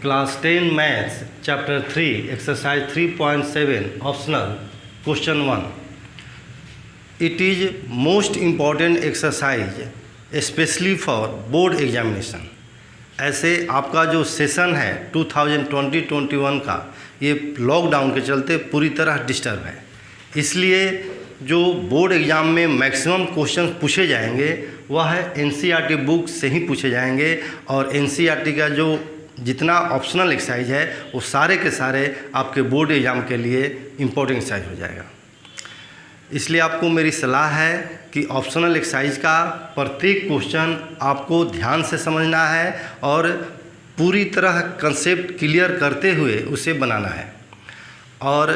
Class 10 Maths, Chapter 3, Exercise 3.7, Optional, Question 1. It is most important exercise, especially for board examination. ऐसे आपका जो session है 2020-21 का, ये लॉकडाउन के चलते पूरी तरह डिस्टर्ब है, इसलिए जो बोर्ड एग्ज़ाम में मैक्सिमम क्वेश्चन पूछे जाएंगे वह है एनसीईआरटी बुक से ही पूछे जाएंगे। और एनसीईआरटी का जो जितना ऑप्शनल एक्सरसाइज है वो सारे के सारे आपके बोर्ड एग्ज़ाम के लिए इम्पोर्टेंट एक्सरसाइज हो जाएगा। इसलिए आपको मेरी सलाह है कि ऑप्शनल एक्सरसाइज का प्रत्येक क्वेश्चन आपको ध्यान से समझना है और पूरी तरह कंसेप्ट क्लियर करते हुए उसे बनाना है। और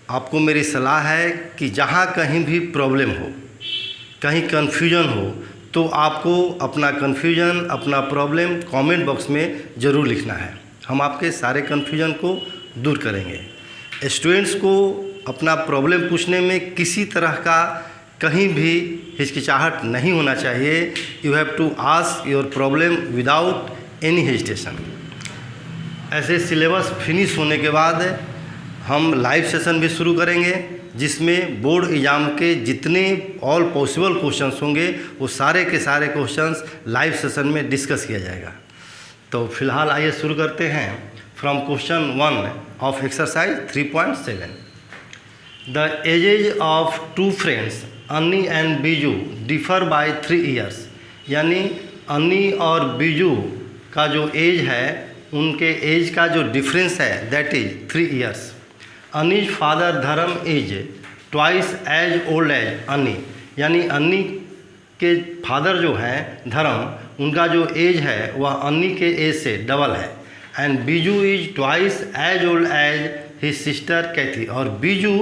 आपको मेरी सलाह है कि जहाँ कहीं भी प्रॉब्लम हो, कहीं कन्फ्यूजन हो, तो आपको अपना कन्फ्यूजन, अपना प्रॉब्लम कमेंट बॉक्स में ज़रूर लिखना है। हम आपके सारे कन्फ्यूजन को दूर करेंगे। स्टूडेंट्स को अपना प्रॉब्लम पूछने में किसी तरह का कहीं भी हिचकिचाहट नहीं होना चाहिए। You have to ask your problem without any hesitation. ऐसे सिलेबस फिनिश होने के बाद हम लाइव सेशन भी शुरू करेंगे, जिसमें बोर्ड एग्ज़ाम के जितने ऑल पॉसिबल क्वेश्चंस होंगे वो सारे के सारे क्वेश्चंस लाइव सेशन में डिस्कस किया जाएगा। तो फिलहाल आइए शुरू करते हैं from question 1 of exercise 3.7। The ages of two friends Ani and Biju differ by 3 years. यानी अन्नी और बीजू का जो एज है, उनके एज का जो डिफरेंस है that is 3 years. Ani's father Dharam is twice as old as Ani. यानी अन्नी के फादर जो हैं धर्म, उनका जो एज है वह अन्नी के एज से डबल है। And Biju is twice as old as his sister Cathy. और बीजू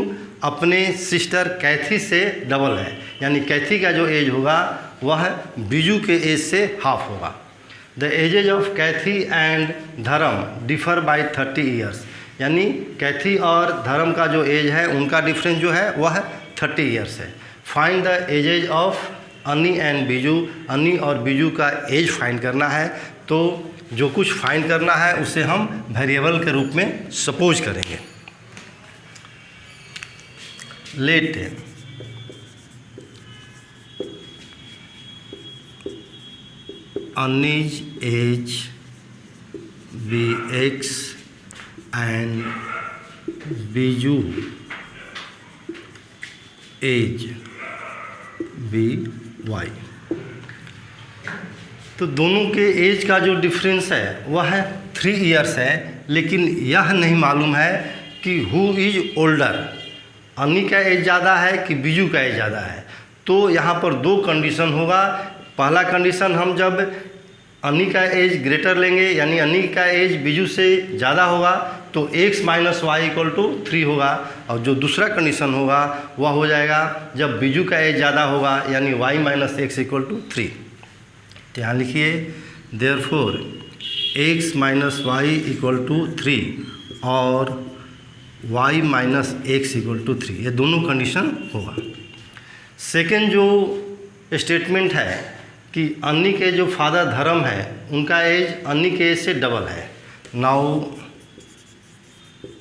अपने सिस्टर कैथी से डबल है, यानी कैथी का जो एज होगा वह बीजू के एज से हाफ होगा। The ages of Cathy and Dharam differ by 30 years. यानी कैथी और धर्म का जो एज है उनका डिफरेंस जो है वह 30 ईयर्स है। फाइंड द एजेज ऑफ अन्नी एंड बीजू। अन्नी और बीजू का एज फाइंड करना है। तो जो कुछ फाइंड करना है उसे हम वेरिएबल के रूप में सपोज करेंगे। Let Ani's age be x and Biju age be y. तो दोनों के एज का जो डिफरेंस है वह है 3 ईयर्स है, लेकिन यह नहीं मालूम है कि हु इज ओल्डर, अन्नी का एज ज़्यादा है कि बीजू का एज ज़्यादा है। तो यहाँ पर 2 कंडीशन होगा। पहला कंडीशन, हम जब अन्नी का एज ग्रेटर लेंगे, यानी अन्नी का एज बीजू से ज़्यादा होगा, तो x minus y equal to 3 होगा। और जो दूसरा कंडीशन होगा वह हो जाएगा जब बीजू का एज ज़्यादा होगा, यानी y minus x equal to 3। तो यहाँ लिखिए therefore x minus y equal to 3 और y minus x equal to 3, ये दोनों कंडीशन होगा। सेकेंड जो स्टेटमेंट है कि अन्नी के जो फादर धर्म है उनका एज अन्नी के एज से डबल है। Now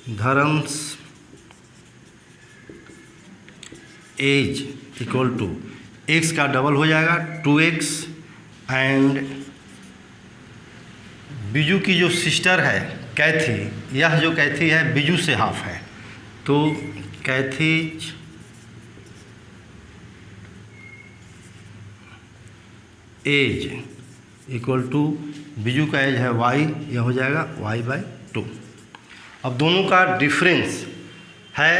Dharam's age equal to x का डबल हो जाएगा 2x, एंड बीजू की जो सिस्टर है कैथी, यह जो कैथी है बीजू से हाफ है, तो कैथी एज इक्वल टू बीजू का एज है y, यह हो जाएगा y/2। अब दोनों का डिफरेंस है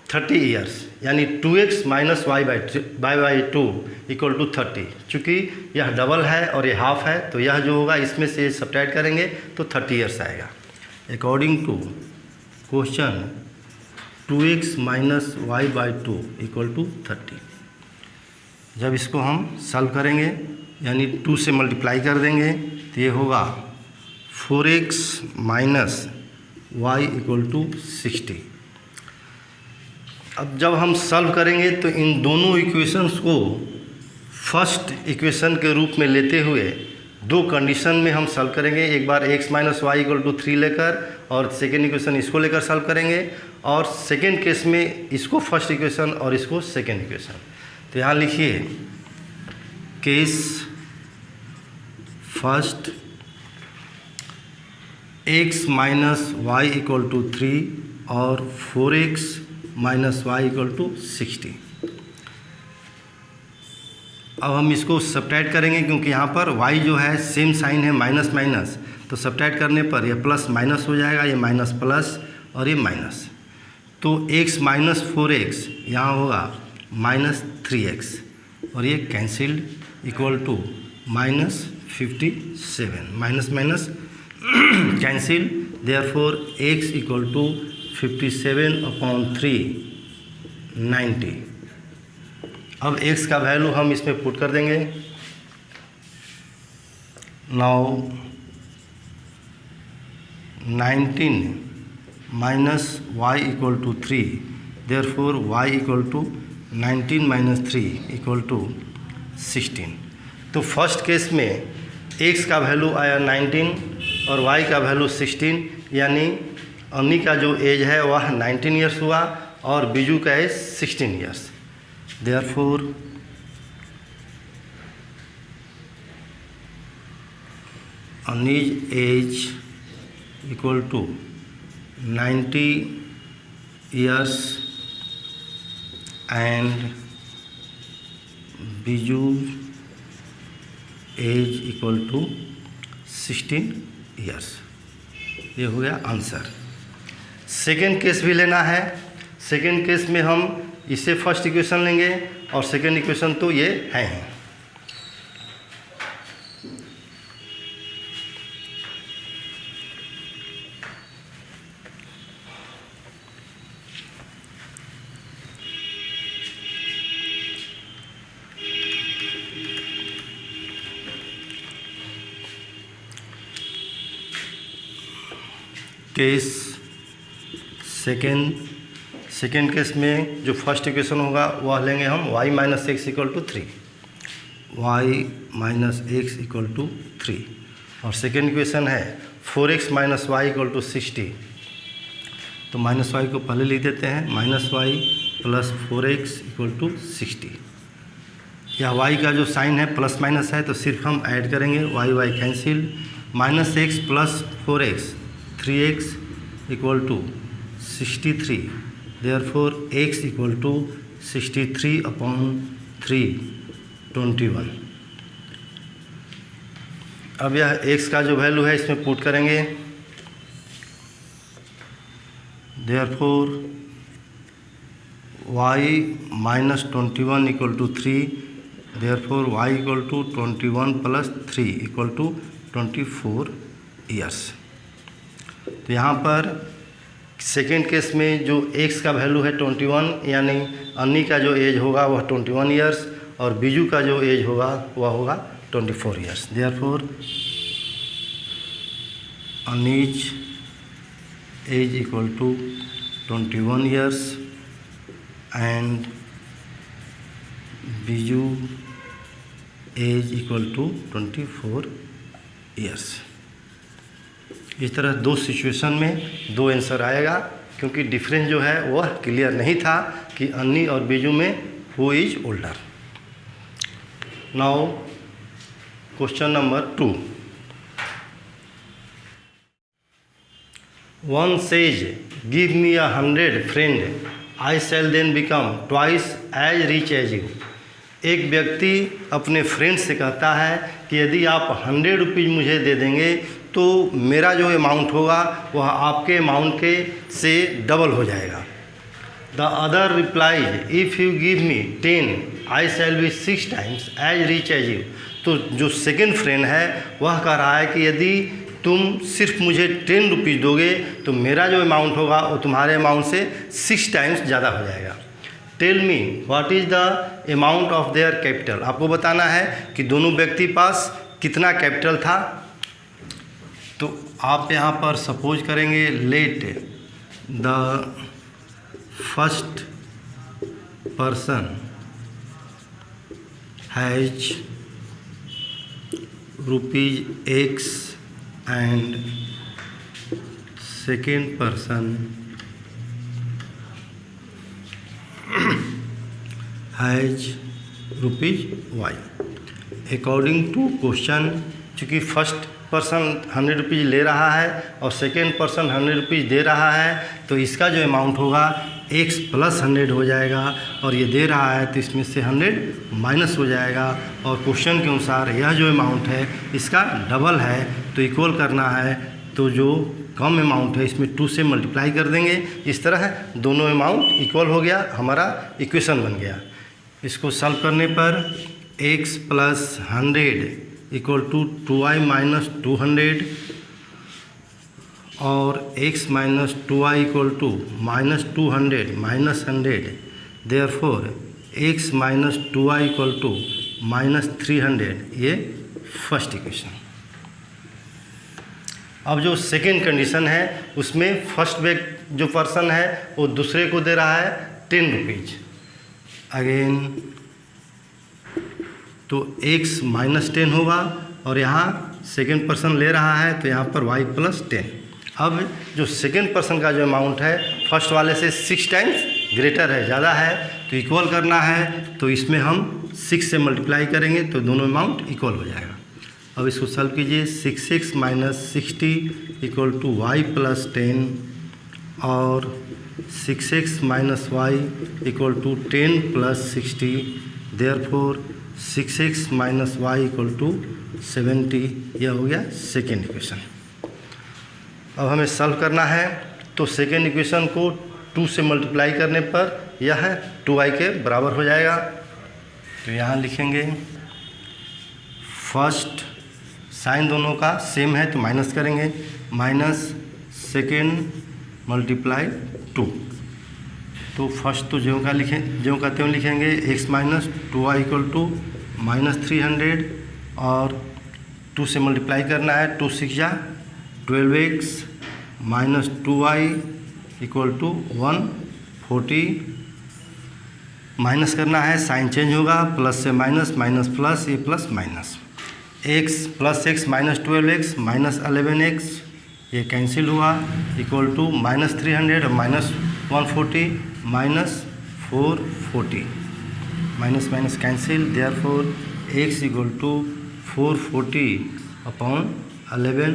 30 ईयर्स, यानी 2x minus y/2 equal to 30। चूँकि यह डबल है और ये हाफ है, तो यह जो होगा इसमें से सब्ट्रैक्ट करेंगे तो 30 ईयर्स आएगा। According to question 2x minus y/2 equal to 30। जब इसको हम सॉल्व करेंगे, यानी 2 से मल्टीप्लाई कर देंगे, तो ये होगा 4x minus y equal to 60। अब जब हम सॉल्व करेंगे तो इन दोनों इक्वेशंस को फर्स्ट इक्वेशन के रूप में लेते हुए दो कंडीशन में हम सॉल्व करेंगे। एक बार x minus y equal to 3 लेकर और सेकेंड इक्वेशन इसको लेकर सॉल्व करेंगे, और सेकेंड केस में इसको फर्स्ट इक्वेशन और इसको सेकेंड इक्वेशन। तो यहाँ लिखिए case first x minus y equal to 3 और 4x minus y equal to 60। अब हम इसको सब्ट्रैक्ट करेंगे क्योंकि यहाँ पर y जो है सेम साइन है माइनस माइनस, तो सब्ट्रैक्ट करने पर ये प्लस माइनस हो जाएगा, ये माइनस प्लस और ये माइनस। तो x माइनस 4x यहाँ होगा माइनस 3x और ये cancelled equal to minus 57। Minus minus cancel, therefore x equal to 57/3 90। अब x का वैल्यू हम इसमें पुट कर देंगे। Now 19 minus y equal to 3, therefore y equal to 19 minus 3 equal to 16। तो फर्स्ट केस में x का वैल्यू आया 19 और y का वैल्यू 16, यानी अन्नी का जो एज है वह 19 ईयर्स हुआ और बीजू का age 16 years. Therefore, Ani's age equal to 90 years and Biju's age equal to 16 years। ये हो गया आंसर। सेकेंड केस भी लेना है। सेकेंड केस में हम इससे फर्स्ट इक्वेशन लेंगे और सेकेंड इक्वेशन तो ये है ही। केस सेकेंड केस में जो फर्स्ट इक्वेशन होगा वह लेंगे हम y minus x equal to 3, y minus x equal to 3, और सेकेंड इक्वेशन है 4x minus y equal to 60। तो माइनस वाई को पहले लिख देते हैं, minus y plus 4x equal to 60। या y का जो साइन है प्लस माइनस है तो सिर्फ हम ऐड करेंगे, y cancel, minus x plus 4x 3x equal to 63। Therefore x equal to 63/3 21। अब यह x का जो वैल्यू है इसमें पुट करेंगे। Therefore y minus 21 equal to 3, therefore y equal to 21 plus 3 equal to 24 years. तो यहाँ पर सेकेंड केस में जो x का वैल्यू है 21, यानी अन्नी का जो एज होगा वह 21 ईयर्स और बीजू का जो एज होगा वह होगा 24 years. Therefore Ani's age equal to 21 years and Biju age equal to 24 years. इस तरह दो सिचुएशन में दो आंसर आएगा, क्योंकि डिफरेंस जो है वह क्लियर नहीं था कि अन्नी और बीजू में who is older. Now question number 2। One says give me 100 friend, I shall then become twice as rich as you. एक व्यक्ति अपने फ्रेंड से कहता है कि यदि आप 100 रुपीज़ मुझे दे देंगे तो मेरा जो अमाउंट होगा वह आपके अमाउंट के से डबल हो जाएगा। The other replies if you give me 10 I shall be 6 times as rich as you. तो जो सेकेंड फ्रेंड है वह कह रहा है कि यदि तुम सिर्फ मुझे 10 रुपीज़ दोगे तो मेरा जो अमाउंट होगा वो तुम्हारे अमाउंट से 6 टाइम्स ज़्यादा हो जाएगा। Tell me what is the amount of their capital. आपको बताना है कि दोनों व्यक्ति पास कितना कैपिटल था। तो आप यहाँ पर सपोज करेंगे let the first person has rupees x and second person has rupees y. According to question, चूँकि फर्स्ट पर्सन 100 रुपीज़ ले रहा है और सेकेंड पर्सन 100 रुपीज़ दे रहा है, तो इसका जो अमाउंट होगा x + 100 हो जाएगा, और ये दे रहा है तो इसमें से 100 माइनस हो जाएगा। और क्वेश्चन के अनुसार यह जो अमाउंट है इसका डबल है, तो इक्वल करना है, तो जो कम अमाउंट है इसमें 2 से मल्टीप्लाई कर देंगे। इस तरह दोनों अमाउंट इक्वल हो गया, हमारा इक्वेशन बन गया। इसको सॉल्व करने पर x + 100 = 2y - 200 और x - 2y = -200 - 100, therefore x - 2y = -300। ये फर्स्ट इक्वेशन। अब जो सेकेंड कंडीशन है उसमें फर्स्ट व्यक्ति जो पर्सन है वो दूसरे को दे रहा है 10 रुपीज़। अगेन तो x - 10 होगा, और यहाँ सेकेंड पर्सन ले रहा है तो यहाँ पर y + 10। अब जो सेकेंड पर्सन का जो अमाउंट है फर्स्ट वाले से 6 टाइम्स ग्रेटर है, ज़्यादा है, तो इक्वल करना है, तो इसमें हम 6 से मल्टीप्लाई करेंगे तो दोनों अमाउंट इक्वल हो जाएगा। अब इसको सॉल्व कीजिए। 6x - 60 = y + 10 और 6x - y = 10 + 60, therefore 6x - y = 70। यह हो गया सेकेंड इक्वेशन। अब हमें सॉल्व करना है, तो सेकेंड इक्वेशन को 2 से मल्टीप्लाई करने पर यह 2y के बराबर हो जाएगा। तो यहाँ लिखेंगे, फर्स्ट साइन दोनों का सेम है तो माइनस करेंगे, माइनस सेकेंड × 2। तो फर्स्ट तो ज्यों का त्यों लिखेंगे, x - 2y = -300 और 2 से मल्टीप्लाई करना है, 2 × 6 = 12x - 2y = 140। माइनस करना है, साइन चेंज होगा, प्लस से माइनस, माइनस प्लस, ये plus minus. x + x - 12x - 11x, ये कैंसिल हुआ, इक्वल टू -300 और -140 -440, minus minus cancel, therefore x = 440/11,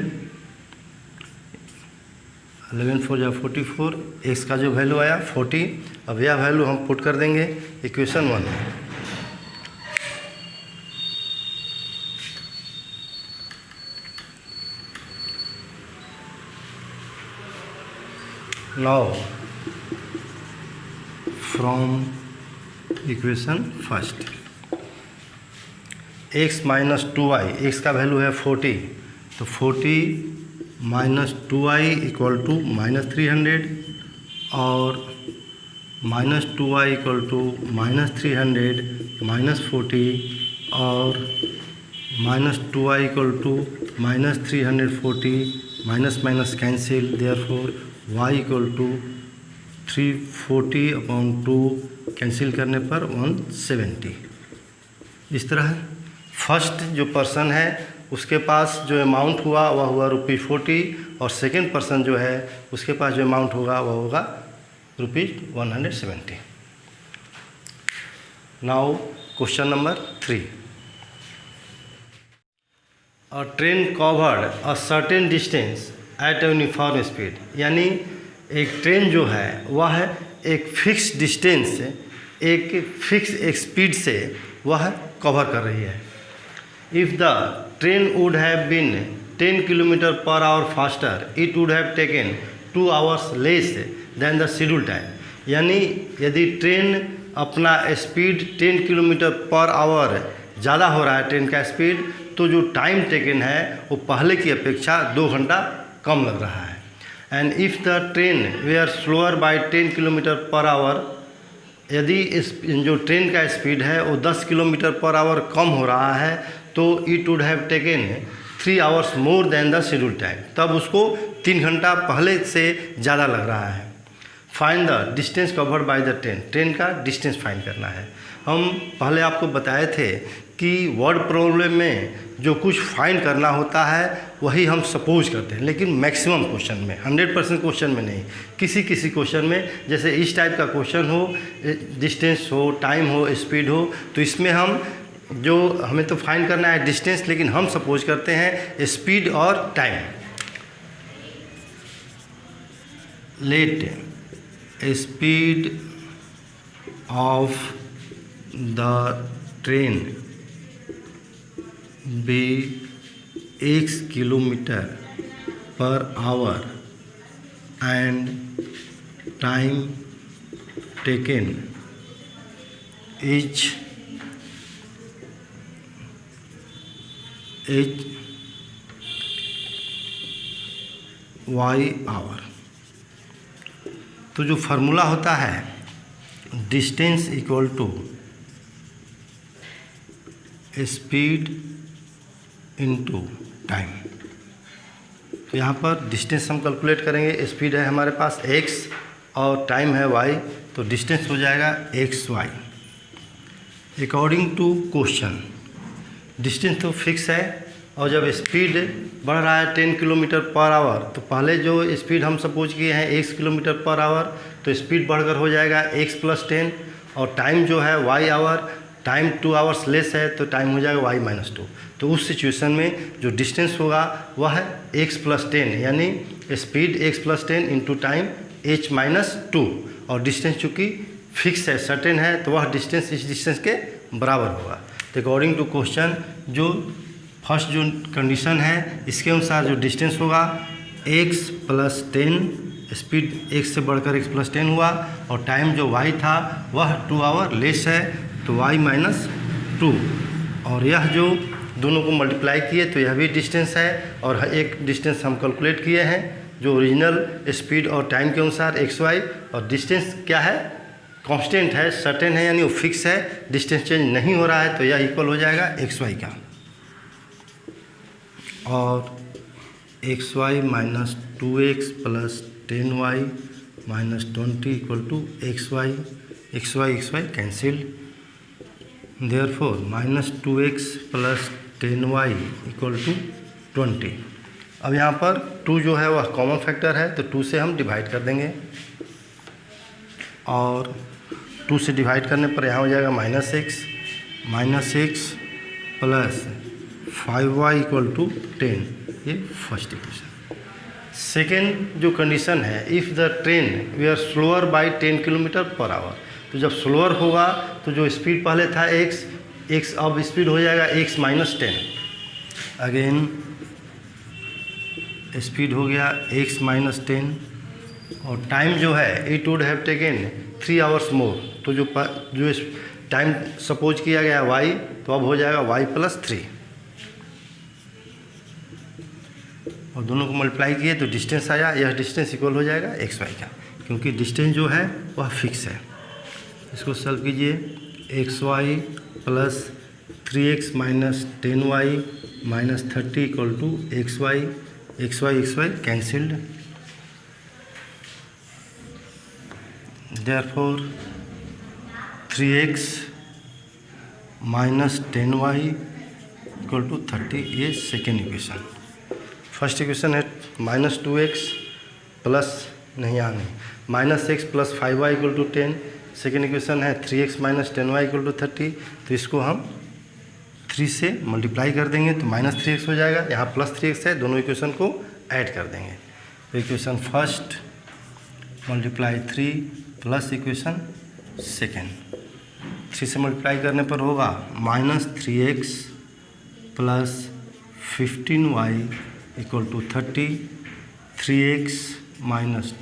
11 4 = 44, x का जो वैल्यू आया 40। अब यह वैल्यू हम पुट कर देंगे इक्वेशन 1 में। Now from equation first, x - 2y, x का वैल्यू है 40, तो 40 - 2y = -300 और -2y = -300 -40 और -2y = -340, minus minus cancel, therefore y = 340/2, cancel करने पर 170। इस तरह फर्स्ट जो पर्सन है उसके पास जो अमाउंट हुआ वह हुआ ₹40 और सेकेंड पर्सन जो है उसके पास जो अमाउंट होगा वह होगा ₹170। Now question number 3। A train covered a certain distance at a uniform speed, यानी एक ट्रेन जो है वह एक फिक्स डिस्टेंस से, एक फिक्स स्पीड से वह कवर कर रही है। If the train would have been 10 km/h faster, it would have taken 2 hours less than the schedule time. यानी यदि ट्रेन अपना स्पीड 10 km/h ज़्यादा हो रहा है ट्रेन का स्पीड, तो जो टाइम टेकन है वो पहले की अपेक्षा 2 घंटा कम लग रहा है। And if the train were slower by 10 km/h, यदि इस जो ट्रेन का स्पीड है वो 10 km/h कम हो रहा है, तो it would have taken 3 hours more than the schedule time, तब उसको 3 घंटा पहले से ज़्यादा लग रहा है। Find the distance covered by the train, train का डिस्टेंस फाइंड करना है। हम पहले आपको बताए थे कि वर्ड प्रॉब्लम में जो कुछ फाइंड करना होता है वही हम सपोज करते हैं, लेकिन मैक्सिमम क्वेश्चन में, 100% क्वेश्चन में नहीं। किसी किसी क्वेश्चन में, जैसे इस टाइप का क्वेश्चन हो, डिस्टेंस हो, टाइम हो, स्पीड हो, तो इसमें हम जो हमें तो फाइंड करना है डिस्टेंस, लेकिन हम सपोज करते हैं स्पीड और time. Let speed of the train be x kilometre per hour and time taken is y hour. तो जो फार्मूला होता है distance equal to speed into time. तो यहाँ पर डिस्टेंस हम कैलकुलेट करेंगे, स्पीड है हमारे पास x और टाइम है y, तो डिस्टेंस हो जाएगा xy। According to question distance तो फिक्स है, और जब स्पीड बढ़ रहा है 10 किलोमीटर पर आवर, तो पहले जो स्पीड हम सपोज किए हैं x किलोमीटर पर आवर, तो स्पीड बढ़कर हो जाएगा x + 10, और टाइम जो है y hour, time 2 hours less है तो टाइम हो जाएगा y - 2। तो उस सिचुएशन में जो डिस्टेंस होगा वह है x + 10, यानी speed x + 10 into time h - 2, और डिस्टेंस चूँकि फिक्स है, सर्टेन है, तो वह डिस्टेंस इस डिस्टेंस के बराबर होगा। तो अकॉर्डिंग टू क्वेश्चन जो फर्स्ट जो कंडीशन है इसके अनुसार जो डिस्टेंस होगा x + 10, स्पीड x से बढ़कर x + 10 हुआ, और टाइम जो y था वह 2 आवर लेस है तो y - 2, और यह जो दोनों को मल्टीप्लाई किए तो यह भी डिस्टेंस है, और एक डिस्टेंस हम कैलकुलेट किए हैं जो ओरिजिनल स्पीड और टाइम के अनुसार xy, और डिस्टेंस क्या है, कांस्टेंट है, सर्टेन है, यानी वो फिक्स है, डिस्टेंस चेंज नहीं हो रहा है, तो यह इक्वल हो जाएगा xy का। और xy - 2x + 10y - 20 = xy cancelled, therefore -2x + 10y = 20। अब यहाँ पर 2 जो है वह कॉमन फैक्टर है, तो 2 से हम डिवाइड कर देंगे, और 2 से डिवाइड करने पर यहाँ हो जाएगा -x + 5y = 10। ये फर्स्ट इक्वेशन। सेकेंड जो कंडीशन है, if the train we are slower by 10 kilometre per hour, तो जब स्लोअर होगा तो जो स्पीड पहले था x अब स्पीड हो जाएगा x - 10। अगेन स्पीड हो गया x - 10, और टाइम जो है it would have taken 3 hours मोर, तो जो टाइम सपोज किया गया y, तो अब हो जाएगा y + 3, और दोनों को मल्टीप्लाई किए तो डिस्टेंस आया, यह डिस्टेंस इक्वल हो जाएगा xy का, क्योंकि डिस्टेंस जो है वह फिक्स है। इसको सॉल्व कीजिए, xy + 3x - 10y - 30 = xy cancelled, therefore 3x - 10y = 30। ये सेकेंड इक्वेशन। फर्स्ट इक्वेशन है -2x प्लस नहीं -x + 5y = 10। सेकेंड इक्वेशन है 3x - 10y = 30। तो इसको हम 3 से मल्टीप्लाई कर देंगे तो -3x हो जाएगा, यहाँ +3x है, दोनों इक्वेशन को ऐड कर देंगे। तो equation first multiply 3 plus equation second, 3 से मल्टीप्लाई करने पर होगा -3x + 15y = 30, 3x -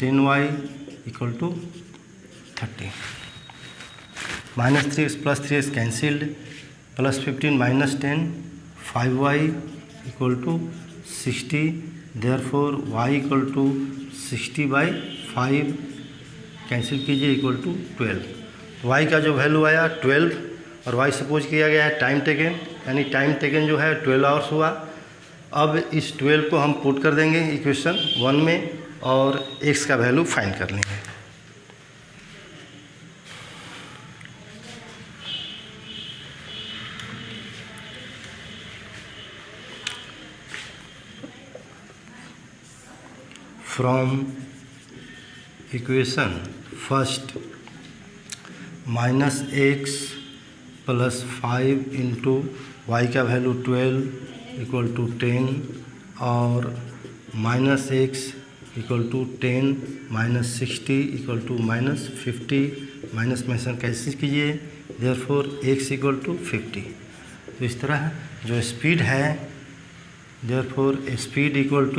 10y = 30, -3x + 3x cancelled, +15 - 10 5y = 60, therefore y = 60/5 cancel कीजिए = 12। y का जो वैल्यू आया 12, और y सपोज किया गया है टाइम टेकन, यानी टाइम टेकन जो है 12 आवर्स हुआ। अब इस 12 को हम पुट कर देंगे इक्वेशन 1 में, और x का वैल्यू फाइंड कर लेंगे। From equation first -x + 5 into y का वैल्यू 12 = 10 और -x = 10 - 60 = -50 माइनस मेंशन कैसे कीजिए, देयरफॉर x = 50। तो इस तरह जो स्पीड है, therefore speed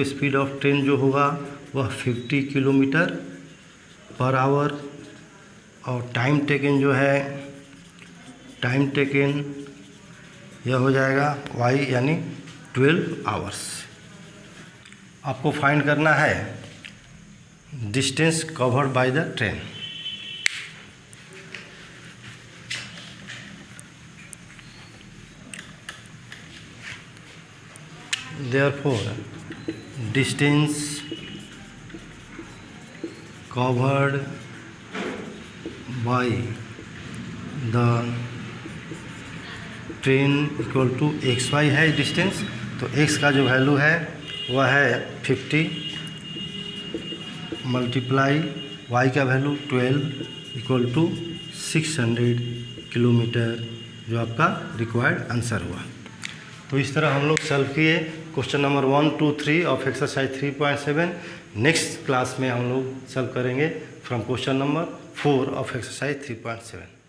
= speed of train जो होगा वह 50 km/h और टाइम टेकन जो है, टाइम टेकन यह हो जाएगा y यानी 12 आवर्स। आपको फाइंड करना है distance covered by the train. Therefore, distance covered by the train = xy है डिस्टेंस, तो x का जो वैल्यू है वह है 50 मल्टीप्लाई y का वैल्यू 12 = 600 किलोमीटर, जो आपका रिक्वायर्ड आंसर हुआ। तो इस तरह हम लोग सॉल्व किए question number 1, 2, 3 of exercise 3.7। Next class में हम लोग सॉल्व करेंगे from question number 4 of exercise 3.7।